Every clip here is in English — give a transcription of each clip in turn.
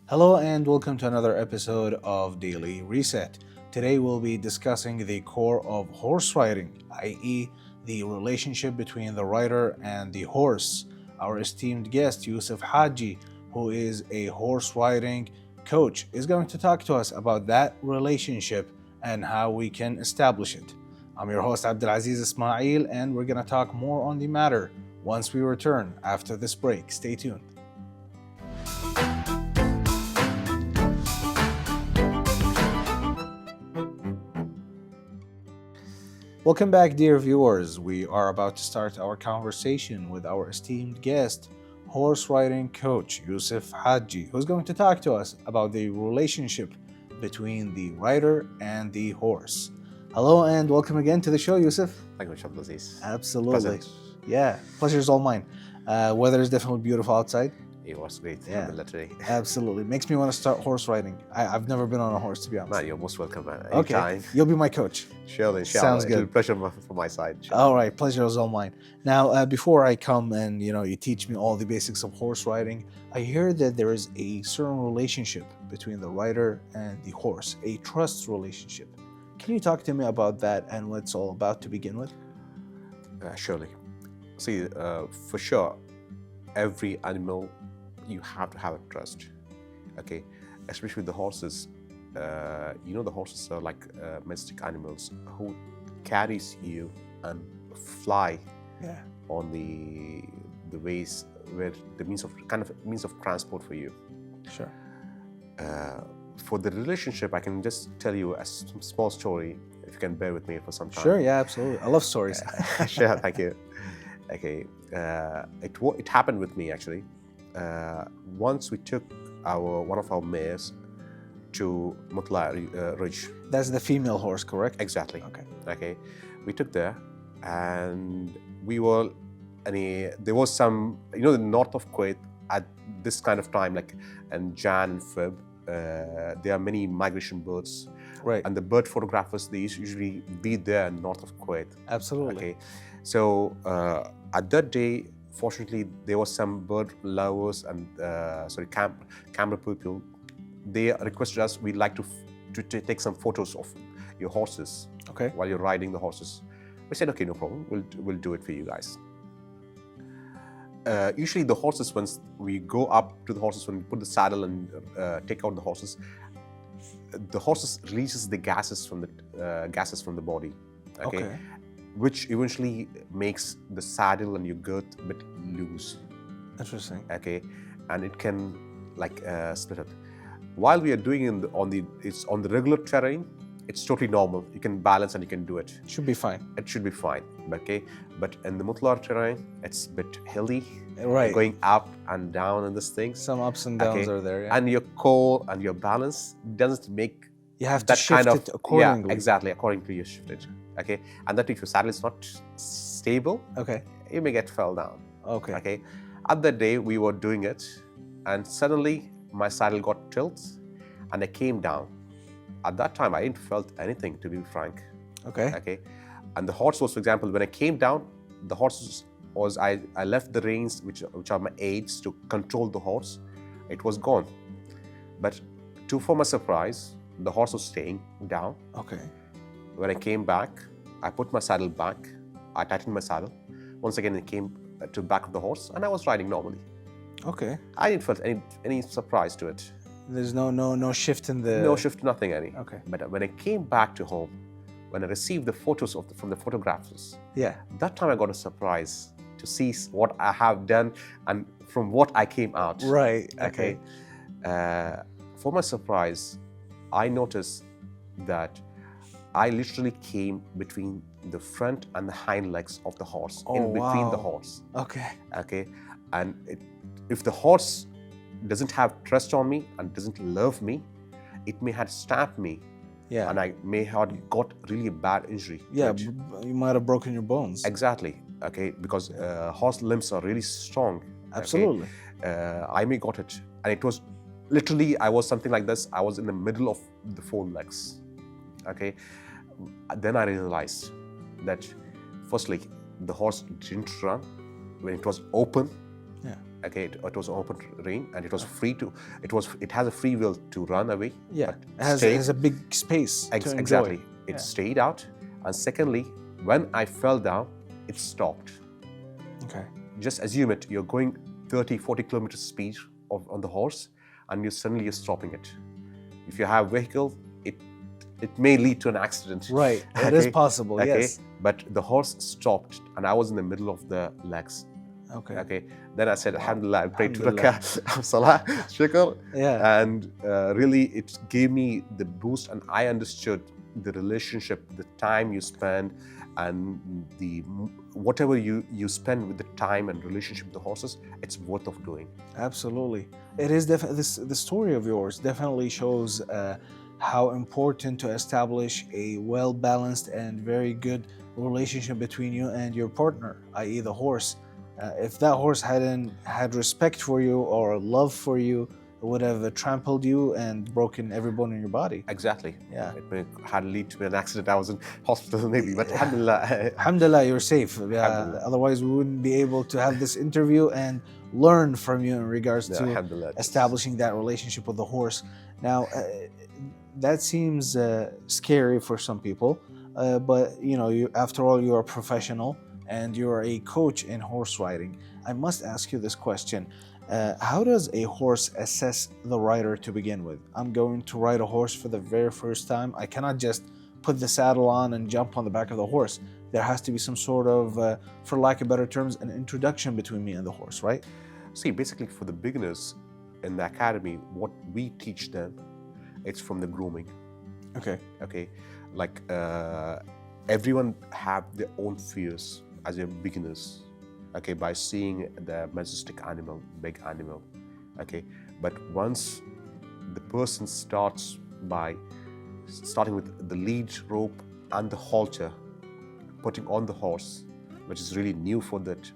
Hello and welcome to another episode of Daily Reset. Today we'll be discussing the core of horse riding, i.e., the relationship between the rider and the horse. Our esteemed guest, Yousef Hajee, who is a horse riding coach, is going to talk to us about that relationship and how we can establish it. I'm your host, Abdulaziz Ismail, and we're going to talk more on the matter once we return after this break. Stay tuned. Welcome back, dear viewers. We are about to start our conversation with our esteemed guest, horse riding coach Yousef Hajee, who's going to talk to us about the relationship between the rider and the horse. Hello and welcome again to the show, Yousef. Thank you, Abdulaziz. Absolutely. Pleasant. Yeah, pleasure is all mine. Weather is definitely beautiful outside. It was great. Yeah. Alhamdulillah today. Absolutely. Makes me want to start horse riding. I've never been on a horse, to be honest. Man, you're most welcome, man. Okay, Anytime. you'll be my coach. Surely, inshallah. Sounds It'll good. be a pleasure from my side. inshallah. All right, pleasure is all mine. Now, before I come and you teach me all the basics of horse riding, I hear that there is a certain relationship between the rider and the horse, a trust relationship. Can you talk to me about that and what it's all about to begin with? Surely. See, for sure, every animal, you have to have a trust. Okay, especially with the horses. The horses are like domestic animals who carries you and fly Yeah. on the ways where the means of transport for you. Sure. For the relationship, I can just tell you a small story, if you can bear with me for some time. Sure, yeah, absolutely. I love stories. Sure, thank you. Okay, it happened with me actually. Once we took one of our mares to Mutla Ridge. That's the female horse, correct? Exactly. Okay. Okay, we took there, and we were. There was some, the north of Kuwait at this kind of time, like in Jan and Feb. There are many migration birds, Right. and the bird photographers, they usually be there north of Kuwait. Absolutely. Okay, so at that day, fortunately, there was some bird lovers and camera people. They requested us, we'd like to take some photos of your horses Okay. while you're riding the horses. We said, okay, no problem, we'll do it for you guys. Usually the horses, once we go up to the horses, when we put the saddle and take out the horses releases the gases from the body, Okay. which eventually makes the saddle and your girth a bit loose, Interesting. okay, and it can split it. While we are doing it's on the regular terrain, it's totally normal. You can balance and you can do it. Should be fine. It should be fine, okay. But in the Mutlar terrain, it's a bit hilly, Right. going up and down and this thing. Some ups and downs Okay. are there. Yeah. And your core and your balance doesn't make You have to that shift kind of it accordingly. Yeah, exactly, according to your shiftage. Okay, and that if your saddle is not stable, Okay. you may get fell down. Okay. Okay, at that day we were doing it, and suddenly my saddle got tilt, and I came down. At that time, I didn't felt anything, to be frank. Okay. Okay, and the horse was, for example, when I came down, the horse was I left the reins, which are my aids to control the horse. It was gone, but for my surprise, the horse was staying down. Okay. When I came back, I put my saddle back. I tightened my saddle. Once again, it came to the back of the horse, and I was riding normally. Okay. I didn't feel any surprise to it. There's no shift in the. No shift, nothing any. Okay. But when I came back to home, when I received the photos from the photographers, Yeah. that time I got a surprise to see what I have done and from what I came out. Right. Okay. For my surprise, I noticed that I literally came between the front and the hind legs of the horse, in between the wow. horse. Okay. Okay, and if the horse doesn't have trust on me and doesn't love me, it may have stabbed me, Yeah. and I may have got really bad injury. Yeah. which- You might have broken your bones. exactly. Okay, because horse limbs are really strong. okay? Absolutely. I may got it, and it was literally, I was something like this. I was in the middle of the four legs. Okay, then I realized that firstly, the horse didn't run when it was open. Yeah. Okay, it was open terrain, and it was free to. It has a free will to run away. Yeah, but it has a big space to enjoy. Exactly. It Yeah. stayed out, and secondly, when I fell down, it stopped. Okay. Just assume it. You're going 30, 40 kilometers speed on the horse, and you're stopping it. If you have a vehicle, it may lead to an accident. Right. It is possible. Okay. Yes. But the horse stopped, and I was in the middle of the legs. Okay. Okay. Then I said, Alhamdulillah, I prayed to Alhamdulillah. Rakah, Salah, Shukr. Yeah. And really, it gave me the boost, and I understood the relationship, the time you spend, and whatever you spend with the time and relationship with the horses, it's worth of doing. Absolutely. It is definitely the story of yours definitely shows how important to establish a well-balanced and very good relationship between you and your partner, i.e. the horse. If that horse hadn't had respect for you or love for you, it would have trampled you and broken every bone in your body. Exactly. Yeah. It may had lead to an accident. I was in hospital maybe, but Alhamdulillah. Alhamdulillah, you're safe. Alhamdulillah. Otherwise, we wouldn't be able to have this interview and learn from you in regards to Alhamdulillah. establishing that relationship with the horse. Now, that seems scary for some people, but after all, you're a professional and you're a coach in horse riding. I must ask you this question. How does a horse assess the rider to begin with? I'm going to ride a horse for the very first time. I cannot just put the saddle on and jump on the back of the horse. There has to be some sort of, for lack of better terms, an introduction between me and the horse, right? See, basically for the beginners in the academy, what we teach them, it's from the grooming. Okay. Okay, like everyone have their own fears as a beginners. Okay, by seeing the majestic animal, big animal. Okay, but once the person starting with the lead rope and the halter, putting on the horse, which is really new for that.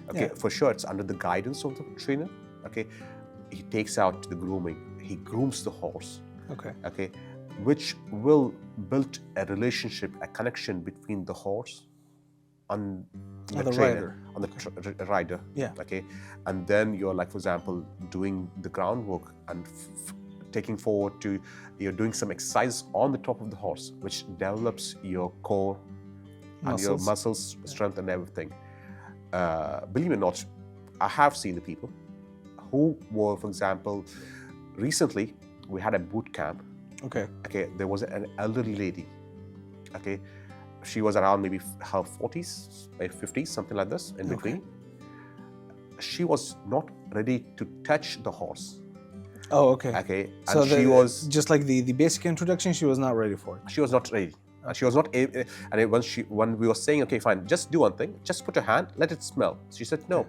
Okay, Yeah. for sure it's under the guidance of the trainer. Okay, he takes out the grooming, he grooms the horse. Okay. Okay, which will build a relationship, a connection between the horse and the trainer, rider. on the rider. Yeah. Okay, and then you're like, for example, doing the groundwork and taking forward to you're doing some exercise on the top of the horse, which develops your core and your muscles, strength, and everything. Believe it or not, I have seen the people who were, for example, recently we had a boot camp. Okay. Okay, there was an elderly lady. Okay, she was around maybe her 40s, 50s, something like this, in between. She was not ready to touch the horse. Oh, okay. Okay, and So she was just like the basic introduction, she was not ready for it. She was not ready. She was not able, and when we were saying, okay, fine, just do one thing, just put your hand, let it smell. She said, no.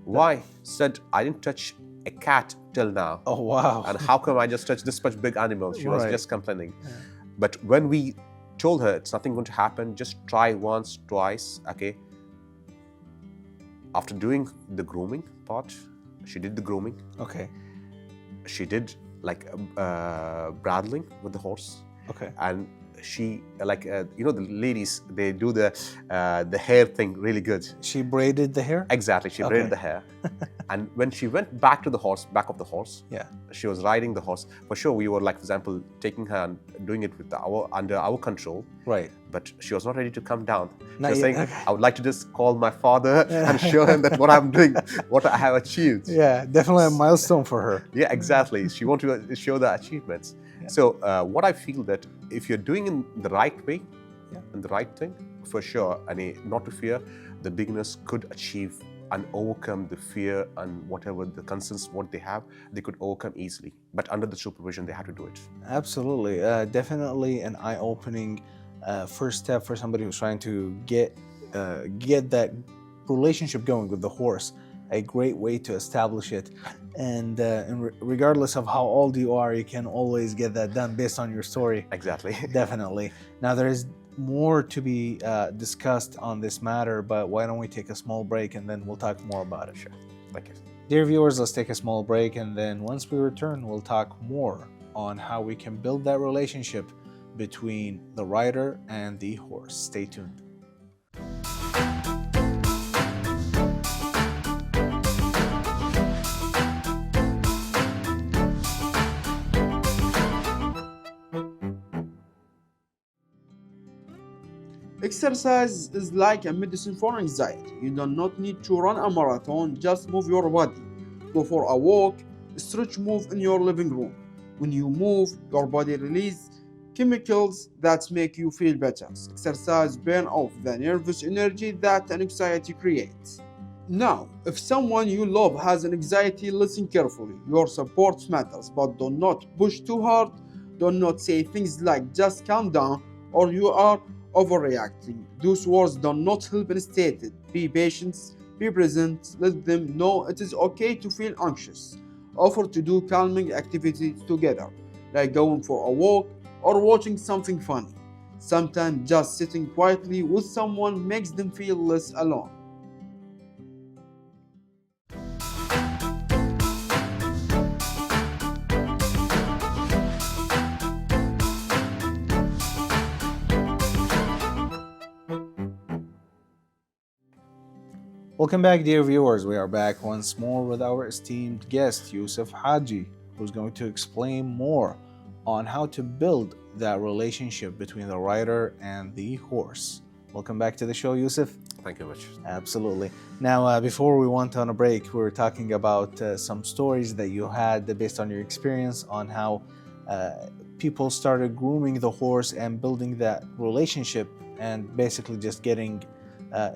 Why? Said, I didn't touch a cat till now. Oh, wow. And how come I just touched this much big animal? She was Right. just complaining. Yeah. But when we told her it's nothing going to happen, just try once, twice, okay? After doing the grooming part, she did the grooming. Okay. She did like bridling with the horse. Okay. And she, like, the ladies, they do the hair thing really good. She braided the hair? Exactly, she braided the hair. And when she went back to the horse, back of the horse, yeah, she was riding the horse. For sure, we were, like, for example, taking her and doing it with under our control. Right. But she was not ready to come down. She Not was yet. saying, Okay. I would like to just call my father and show him that what I'm doing, what I have achieved. Yeah, definitely a milestone for her. Yeah, exactly. She wanted to show the achievements. Yeah. So what I feel that if you're doing in the right way, and the right thing, for sure, and not to fear, the beginners could achieve and overcome the fear and whatever the concerns what they have, they could overcome easily. But under the supervision, they have to do it. Absolutely, definitely an eye-opening first step for somebody who's trying to get that relationship going with the horse. A great way to establish it, and regardless of how old you are, you can always get that done based on your story. Exactly. Definitely. Now there is more to be discussed on this matter, but why don't we take a small break and then we'll talk more about it. Sure. Thank you. Dear viewers, let's take a small break, and then once we return, we'll talk more on how we can build that relationship between the rider and the horse. Stay tuned. Exercise is like a medicine for anxiety. You do not need to run a marathon, just move your body. Go for a walk, stretch, move in your living room. When you move, your body releases chemicals that make you feel better. Exercise burn off the nervous energy that anxiety creates. Now, if someone you love has an anxiety, listen carefully. Your support matters, but do not push too hard. Do not say things like just calm down or you are overreacting. Those words do not help. Instead, be patient, be present, let them know it is okay to feel anxious. Offer to do calming activities together, like going for a walk or watching something funny. Sometimes just sitting quietly with someone makes them feel less alone. Welcome back, dear viewers. We are back once more with our esteemed guest, Yousef Hajee, who's going to explain more on how to build that relationship between the rider and the horse. Welcome back to the show, Yousef. Thank you very much. Absolutely. Now, before we went on a break, we were talking about some stories that you had based on your experience on how people started grooming the horse and building that relationship and basically just getting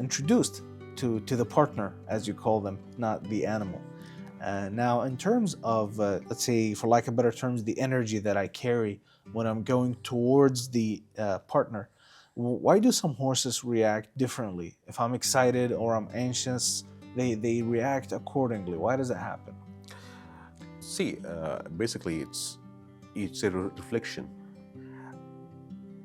introduced to the partner, as you call them, not the animal. Now, in terms of, let's say, for lack of better terms, the energy that I carry when I'm going towards the partner, why do some horses react differently? If I'm excited or I'm anxious, they react accordingly. Why does it happen? See, basically, it's a reflection.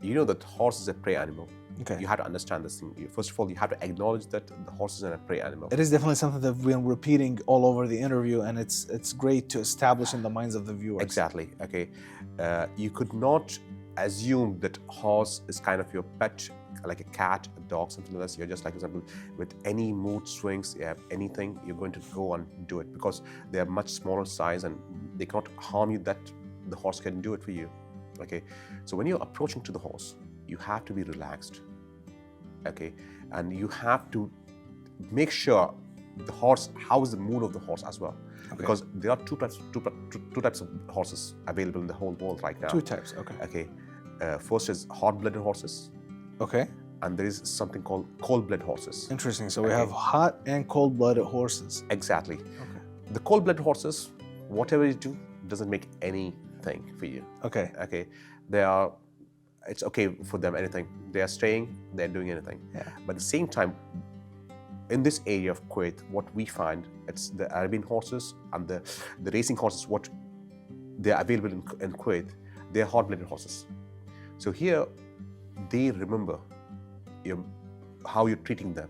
You know that horse is a prey animal. Okay. You have to understand this thing. First of all, you have to acknowledge that the horse is a prey animal. It is definitely something that we've been repeating all over the interview, and it's great to establish in the minds of the viewers. Exactly. Okay. You could not assume that horse is kind of your pet, like a cat, a dog, something like this. You're just like, for example, with any mood swings, you have anything, you're going to go and do it because they are much smaller size and they cannot harm you that the horse can do it for you. Okay. So when you're approaching to the horse, you have to be relaxed. Okay, and you have to make sure the horse, how is the mood of the horse as well, because there are two types of horses available in the whole world right now. Two types, okay. Okay, first is hot-blooded horses. Okay. And there is something called cold-blooded horses. Interesting. So we have hot and cold-blooded horses. Exactly. Okay. The cold-blooded horses, whatever you do, doesn't make anything for you. Okay. Okay, it's okay for them, anything. They are staying, they're doing anything. Yeah. But at the same time, in this area of Kuwait, what we find, it's the Arabian horses and the racing horses, what they're available in Kuwait, they're hot-blooded horses. So here, they remember how you're treating them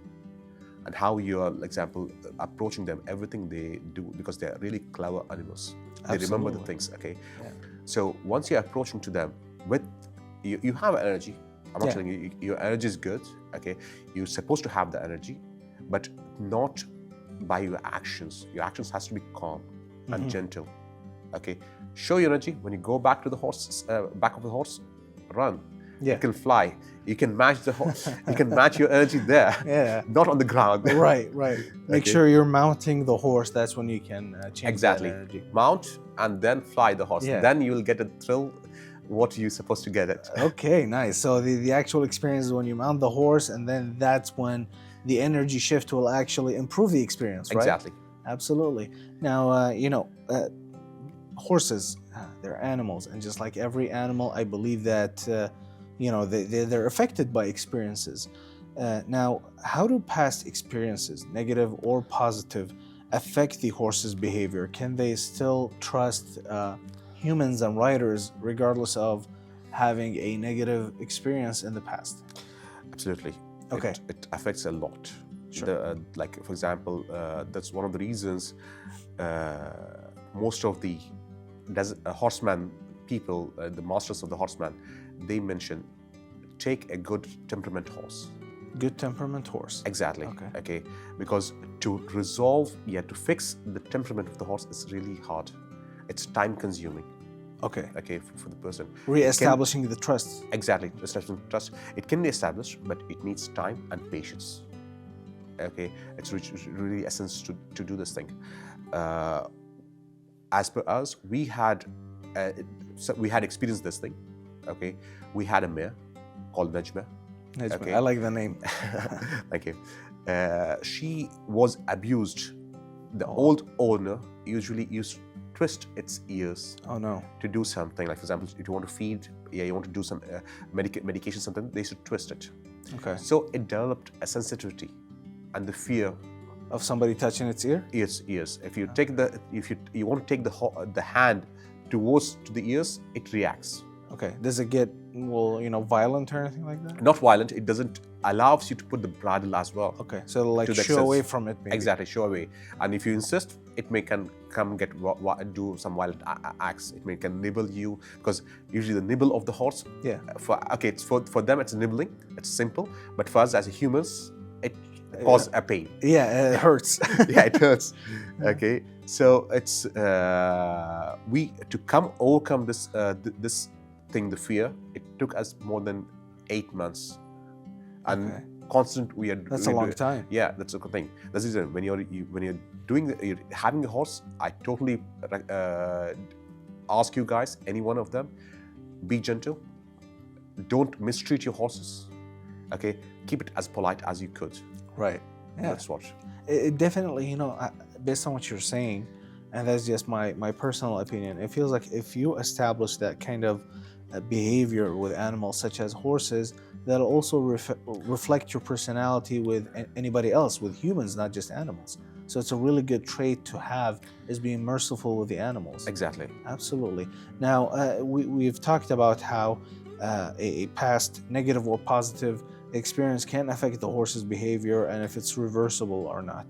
and how you're, for example, approaching them, everything they do, because they're really clever animals. They remember the things, okay? Yeah. So once you're approaching to them with you have energy. I'm not telling you your energy is good. Okay, you're supposed to have the energy, but not by your actions. Your actions has to be calm and gentle. Okay, show your energy when you go back to the horse, back of the horse, run. Yeah. You can fly. You can match the horse. You can match your energy there. Yeah. Not on the ground. Right. Make sure you're mounting the horse. That's when you can change that energy. Mount and then fly the horse. Yeah. Then you will get a thrill. What you're supposed to get it. Okay, nice. So the actual experience is when you mount the horse, and then that's when the energy shift will actually improve the experience, right? Exactly. Absolutely. Now, horses, they're animals, and just like every animal, I believe that, they're affected by experiences. Now, how do past experiences, negative or positive, affect the horse's behavior? Can they still trust humans and riders regardless of having a negative experience in the past? Absolutely. Okay. It affects a lot. Sure. Like, for example, that's one of the reasons most of the horseman people, the masters of the horseman, they mention take a good temperament horse. Good temperament horse. Exactly. Okay. Because to resolve, to fix the temperament of the horse is really hard. It's time consuming. Okay. Okay, for the person. Re-establishing the trust. Exactly, establishing trust. It can be established, but it needs time and patience. Okay, it's really essence to do this thing. As per us, we had experienced this thing. Okay, we had a mare called Najma. Okay. I like the name. Thank you. She was abused. The old owner usually used to twist its ears. Oh no. To do something. Like for example, if you want to feed, you want to do some medication, something, they should twist it. Okay. So it developed a sensitivity and the fear of somebody touching its ear. Ears. If you take you want to take the hand towards to the ears, it reacts. Okay. Does it get violent or anything like that? Not violent. It doesn't allows you to put the bridle as well. Okay. So like show away from it. Maybe. Exactly. Show away. And if you insist, it may can come do some violent acts. It may can nibble you, because usually the nibble of the horse. Yeah. It's for them it's nibbling. It's simple. But for us as humans, it causes a pain. Yeah, it hurts. Yeah, it hurts. Okay. So it's we to overcome this this thing, the fear. It took us more than 8 months, and constant. That's a long time. Yeah, that's a good thing. That's the reason when you're having a horse, I totally ask you guys, any one of them, be gentle. Don't mistreat your horses. Okay, keep it as polite as you could. Right. Yeah. That's what. It definitely, based on what you're saying, and that's just my personal opinion, it feels like if you establish that kind of behavior with animals such as horses, that'll also reflect your personality with anybody else, with humans, not just animals. So it's a really good trait to have, is being merciful with the animals. Exactly. Absolutely. Now, we've talked about how a past negative or positive experience can affect the horse's behavior and if it's reversible or not.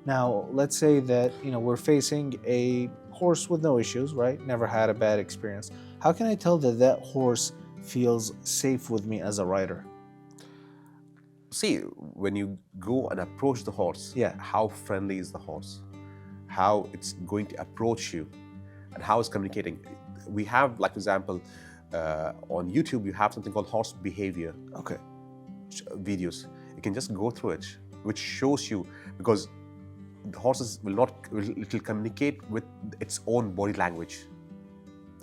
Now, let's say that we're facing a horse with no issues, right? Never had a bad experience. How can I tell that horse feels safe with me as a rider? See, when you go and approach the horse, how friendly is the horse? How it's going to approach you, and how it's communicating. We have, like, for example, on YouTube, you have something called horse behavior. Okay. Videos. You can just go through it, which shows you, because the horses will communicate with its own body language.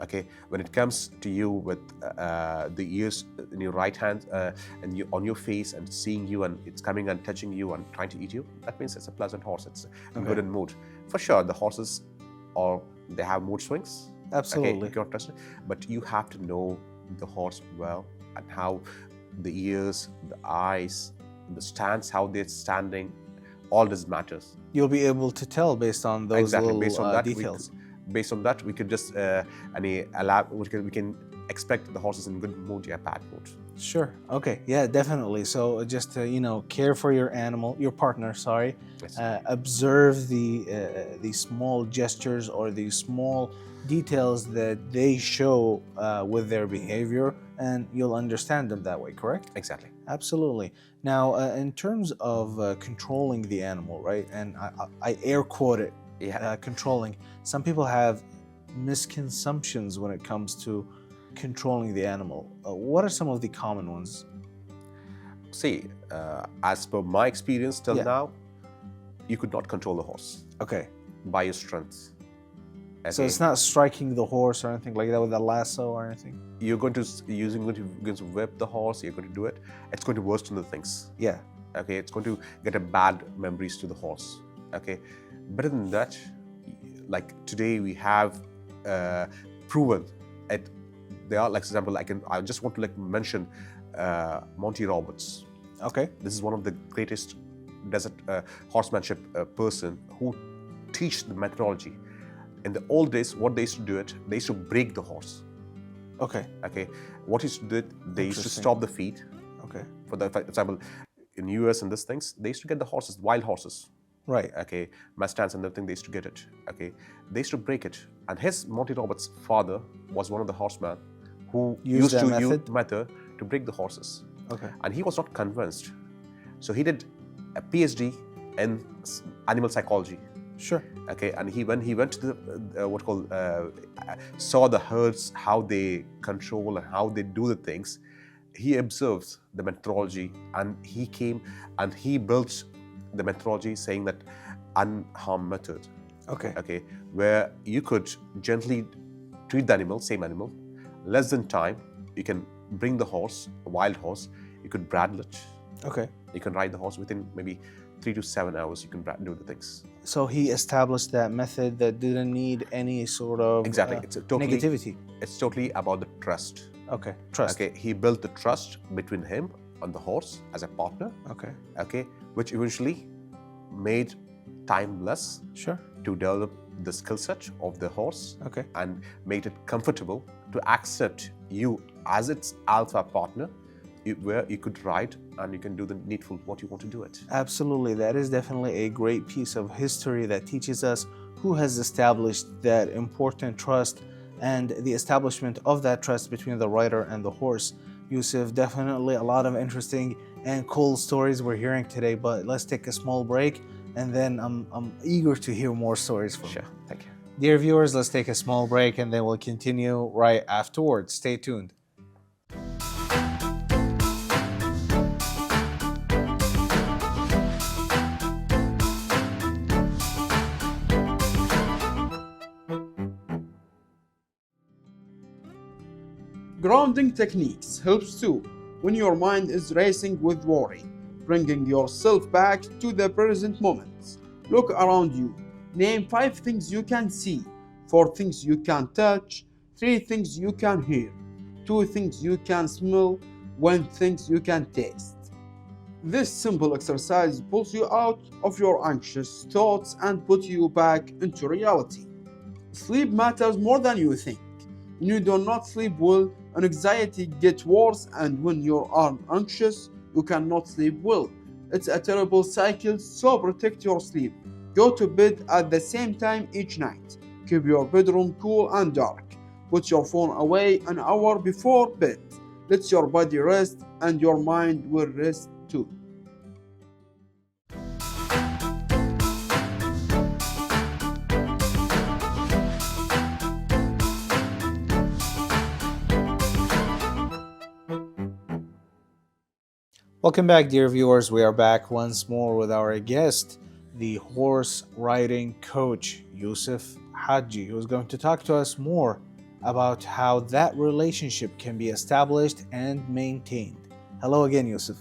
Okay, when it comes to you with the ears in your right hand and on your face and seeing you, and it's coming and touching you and trying to eat you, that means it's a pleasant horse. It's good in mood. For sure, the horses they have mood swings. Absolutely. Okay, you cannot trust it, but you have to know the horse well, and how the ears, the eyes, the stance, how they're standing, all this matters. You'll be able to tell based on those little details. Based on that, we could just we can expect the horses in good mood or bad mood. Sure. Okay. Yeah, definitely. So just care for your animal, your partner. Sorry. Yes. Observe the small gestures or the small details that they show with their behavior, and you'll understand them that way. Correct? Exactly. Absolutely. Now, in terms of controlling the animal, right? And I air quote it. Yeah. Controlling. Some people have misconceptions when it comes to controlling the animal. What are some of the common ones? See, as per my experience till now, you could not control the horse. Okay. By your strength. Okay. So it's not striking the horse or anything like that with a lasso or anything? You're going to whip the horse, you're going to do it. It's going to worsen the things. Yeah. Okay, it's going to get a bad memories to the horse. Okay. Better than that, like today we have proven it. They are, like, for example, I just want to mention Monty Roberts. Okay. This is one of the greatest desert horsemanship person who teach the methodology. In the old days, what they used to do they used to break the horse. Okay. Okay. What he used to do, they used to stop the feet. Okay. For example, in US and these things, they used to get the horses, wild horses. Right. Okay, Mustangs and everything, they used to get it. Okay, they used to break it. And his Monty Roberts' father was one of the horsemen who used to use method to break the horses. Okay. And he was not convinced. So he did a PhD in animal psychology. Sure. Okay, and when he went to the saw the herds, how they control and how they do the things, he observed the methodology, and he came and he built the methodology saying that unharmed method. Okay. Where you could gently treat the animal, same animal, less than time. You can bring the horse, a wild horse, you could bridle it. Okay. You can ride the horse within maybe 3 to 7 hours. You can do the things. So he established that method that didn't need any sort of It's totally negativity. It's totally about the trust. Okay. Trust. Okay, he built the trust between him and the horse as a partner. Okay, which eventually made time less Sure. to develop the skill set of the horse. Okay. And made it comfortable to accept you as its alpha partner, where you could ride and you can do the needful what you want to do it. Absolutely. That is definitely a great piece of history that teaches us who has established that important trust and the establishment of that trust between the rider and the horse. Yousef, definitely a lot of interesting and cool stories we're hearing today, but let's take a small break and then I'm eager to hear more stories from you. Sure, thank you. Dear viewers, let's take a small break and then we'll continue right afterwards. Stay tuned. Grounding techniques helps too when your mind is racing with worry, bringing yourself back to the present moment. Look around you. Name 5 things you can see, 4 things you can touch, 3 things you can hear, 2 things you can smell, 1 things you can taste. This simple exercise pulls you out of your anxious thoughts and puts you back into reality. Sleep matters more than you think. When you do not sleep well, anxiety gets worse, and when you are anxious, you cannot sleep well. It's a terrible cycle, so protect your sleep. Go to bed at the same time each night. Keep your bedroom cool and dark. Put your phone away an hour before bed. Let your body rest, and your mind will rest too. Welcome back, dear viewers. We are back once more with our guest, the horse riding coach, Yousef Hajee, who is going to talk to us more about how that relationship can be established and maintained. Hello again, Yousef.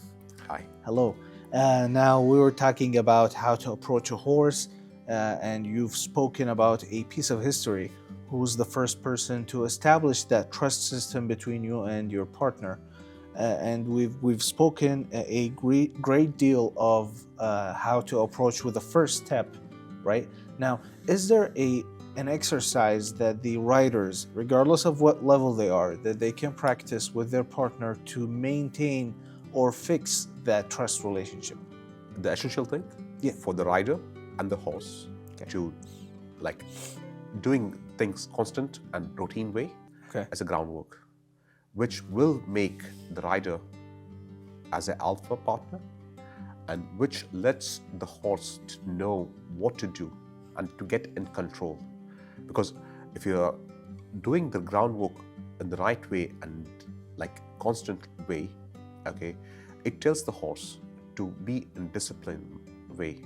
Hi. Hello. Now we were talking about how to approach a horse, and you've spoken about a piece of history. Who's the first person to establish that trust system between you and your partner? And we've spoken a great deal of how to approach with the first step, right? Now, is there an exercise that the riders, regardless of what level they are, that they can practice with their partner to maintain or fix that trust relationship? The essential thing for the rider and the horse to like doing things constant and routine way as a groundwork, which will make the rider as an alpha partner and which lets the horse to know what to do and to get in control. Because if you're doing the groundwork in the right way and like constant way, it tells the horse to be in disciplined way,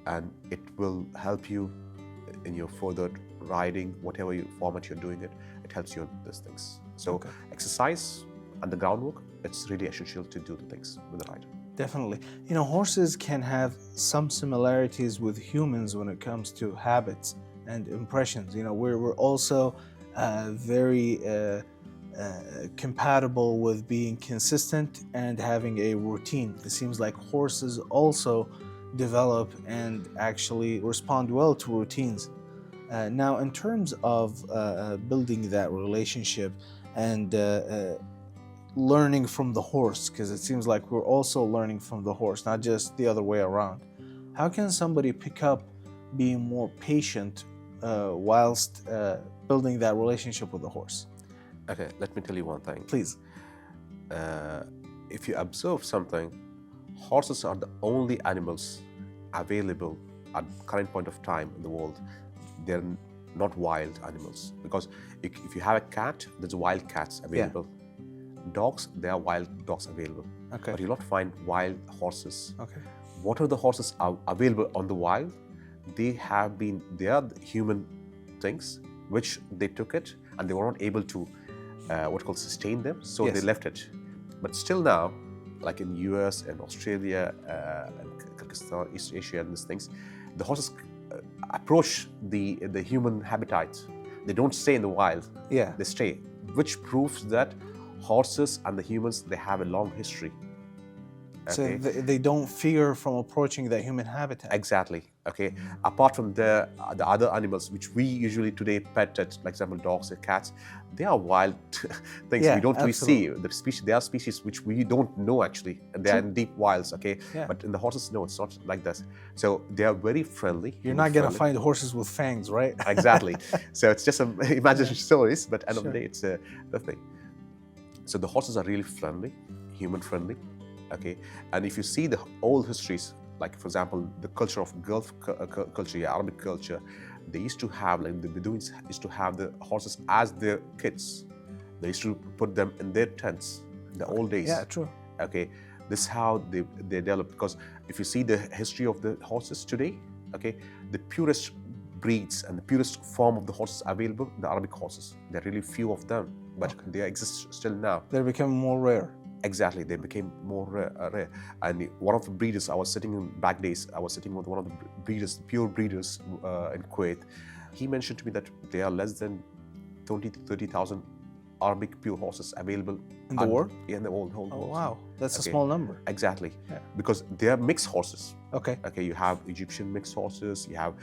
and it will help you in your further riding, whatever format you're doing it helps you in these things. So exercise and the groundwork, it's really essential to do the things with the rider. Definitely. You know, horses can have some similarities with humans when it comes to habits and impressions. You know, we're also very compatible with being consistent and having a routine. It seems like horses also develop and actually respond well to routines. Now, in terms of building that relationship and learning from the horse, because it seems like we're also learning from the horse, not just the other way around. How can somebody pick up being more patient whilst building that relationship with the horse? Okay, let me tell you one thing. Please. If you observe something, horses are the only animals available at current point of time in the world, they're not wild animals. Because if you have a cat, there's wild cats available. Dogs, there are wild dogs available. Okay. But you'll not find wild horses. Okay. What are the horses are available on the wild? They are the human things which they took it and they were not able to sustain them, so they left it. But still now, like in US and Australia and Kyrgyzstan, East Asia and these things, the horses approach the human habitat. They don't stay in the wild. Yeah. They stay, which proves that horses and the humans, they have a long history. So they don't fear from approaching that human habitat. Exactly. Okay. Apart from the other animals which we usually today pet, like example dogs and cats, they are wild things. We don't really see the species. They are species which we don't know actually. They are in deep wilds. Okay. Yeah. But in the horses, no, it's not like this. So they are very friendly. You're not gonna find horses with fangs, right? Exactly. So it's just some imaginary stories, but end of the day, it's the thing. So the horses are really friendly, human friendly. Okay, and if you see the old histories, like for example, the culture of Gulf culture, Arabic culture, they used to have, like the Bedouins used to have the horses as their kids. They used to put them in their tents in the old days. Yeah, true. Okay, this is how they developed. Because if you see the history of the horses today, okay, the purest breeds and the purest form of the horses available, the Arabic horses. There are really few of them, but they exist still now. They're becoming more rare. Exactly, they became more rare. And one of the breeders, I was sitting in back days, I was sitting with one of the breeders, pure breeders in Kuwait. He mentioned to me that there are less than 20 to 30,000 Arabic pure horses available in the world. Yeah, in the whole world. Wow, that's a small number. Exactly, yeah. Because they are mixed horses. Okay. Okay, you have Egyptian mixed horses, you have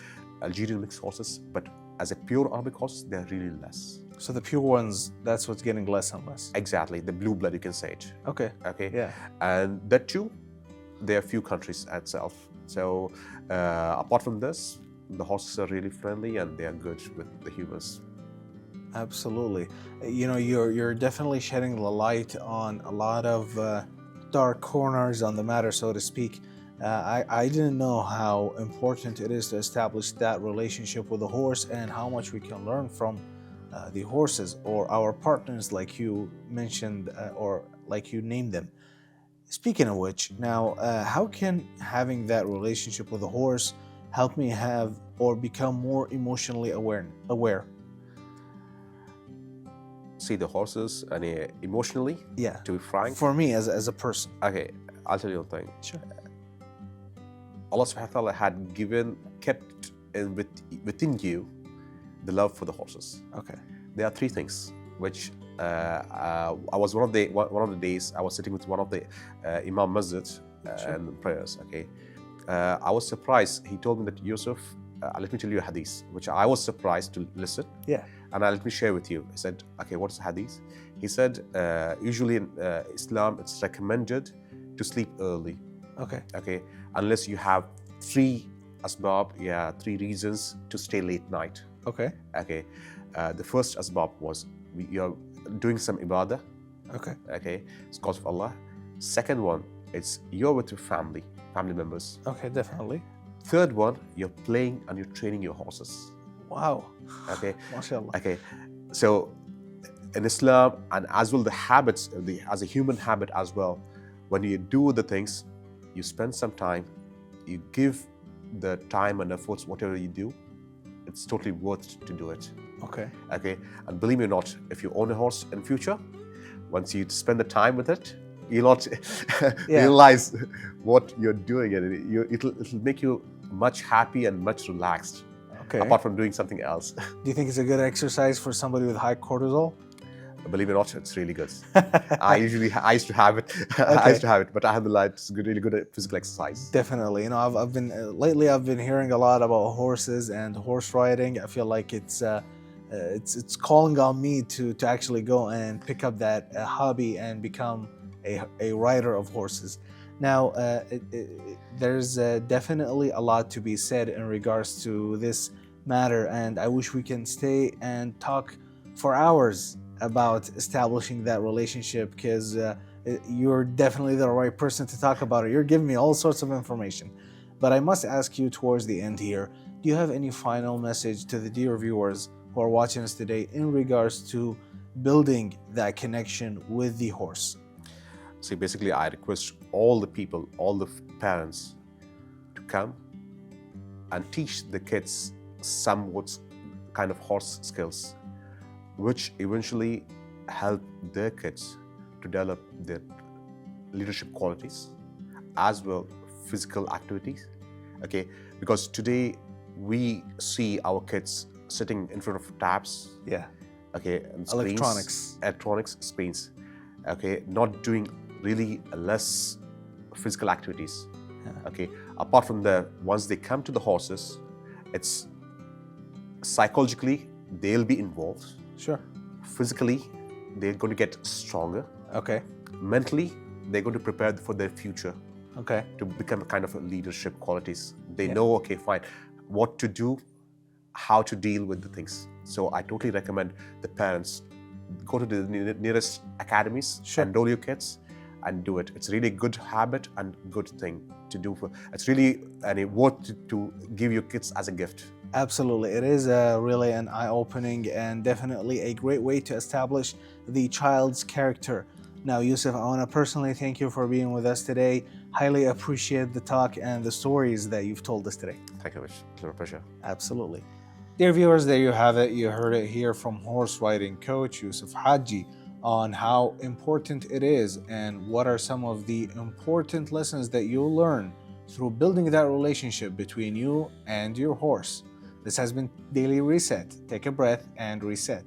Algerian mixed horses, but as a pure Arabic horse, they're really less. So the pure ones, that's what's getting less and less. Exactly, the blue blood, you can say it. Okay. Okay. Yeah. And that too, there are few countries itself. So apart from this, the horses are really friendly and they are good with the humans. Absolutely. You know, you're definitely shedding the light on a lot of dark corners on the matter, so to speak. I didn't know how important it is to establish that relationship with the horse and how much we can learn from the horses or our partners, like you mentioned or like you named them. Speaking of which, now, how can having that relationship with the horse help me have or become more emotionally aware? See the horses and emotionally, yeah, to be frank. For me as a person. Okay, I'll tell you one thing. Sure. Allah subhanahu wa ta'ala had kept within you the love for the horses. Okay. There are three things which I was one of the days I was sitting with one of the Imam Masjid and prayers. Okay, I was surprised. He told me that Yousef, let me tell you a hadith, which I was surprised to listen. Yeah. And let me share with you. He said, okay, what's the hadith? He said, usually in Islam, it's recommended to sleep early. Okay. Okay, unless you have three reasons to stay late night. Okay. Okay, the first asbab was you're doing some ibadah. Okay. Okay, it's cause of Allah. Second one, it's you're with your family members. Okay, definitely. Third one, you're playing and you're training your horses. Wow. Okay. MashaAllah. Okay, so in Islam and as well the habits, as a human habit as well, when you do the things, you spend some time, you give the time and efforts, whatever you do, it's totally worth to do it. Okay. Okay, and believe me or not, if you own a horse in future, once you spend the time with it, you'll not realize what you're doing, and it'll make you much happy and much relaxed. Okay. Apart from doing something else. Do you think it's a good exercise for somebody with high cortisol? Believe it or not, it's really good. I used to have it. I used to have it, but alhamdulillah, it's really good physical exercise. Definitely. You know, I've been lately. I've been hearing a lot about horses and horse riding. I feel like it's calling on me to actually go and pick up that hobby and become a rider of horses. Now, there's definitely a lot to be said in regards to this matter, and I wish we can stay and talk for hours about establishing that relationship, because you're definitely the right person to talk about it. You're giving me all sorts of information. But I must ask you towards the end here, do you have any final message to the dear viewers who are watching us today in regards to building that connection with the horse? See, basically, I request all the people, all the parents to come and teach the kids somewhat kind of horse skills, which eventually help their kids to develop their leadership qualities as well physical activities. Okay, because today we see our kids sitting in front of tabs. Yeah. Okay, and screens, electronics screens. Okay, not doing really less physical activities. Yeah. Okay, apart from the once they come to the horses, it's psychologically they'll be involved. Sure. Physically, they're going to get stronger. Okay. Mentally, they're going to prepare for their future. Okay. To become a kind of a leadership qualities. They know, okay, fine, what to do, how to deal with the things. So I totally recommend the parents go to the nearest academies, enroll your kids, and do it. It's really a good habit and good thing to do. It's really worth to give your kids as a gift. Absolutely. It is really an eye-opening and definitely a great way to establish the child's character. Now, Yousef, I want to personally thank you for being with us today. Highly appreciate the talk and the stories that you've told us today. Thank you very much. It's a pleasure. Absolutely. Dear viewers, there you have it. You heard it here from horse riding coach Yousef Hajee on how important it is and what are some of the important lessons that you'll learn through building that relationship between you and your horse. This has been Daily Reset. Take a breath and reset.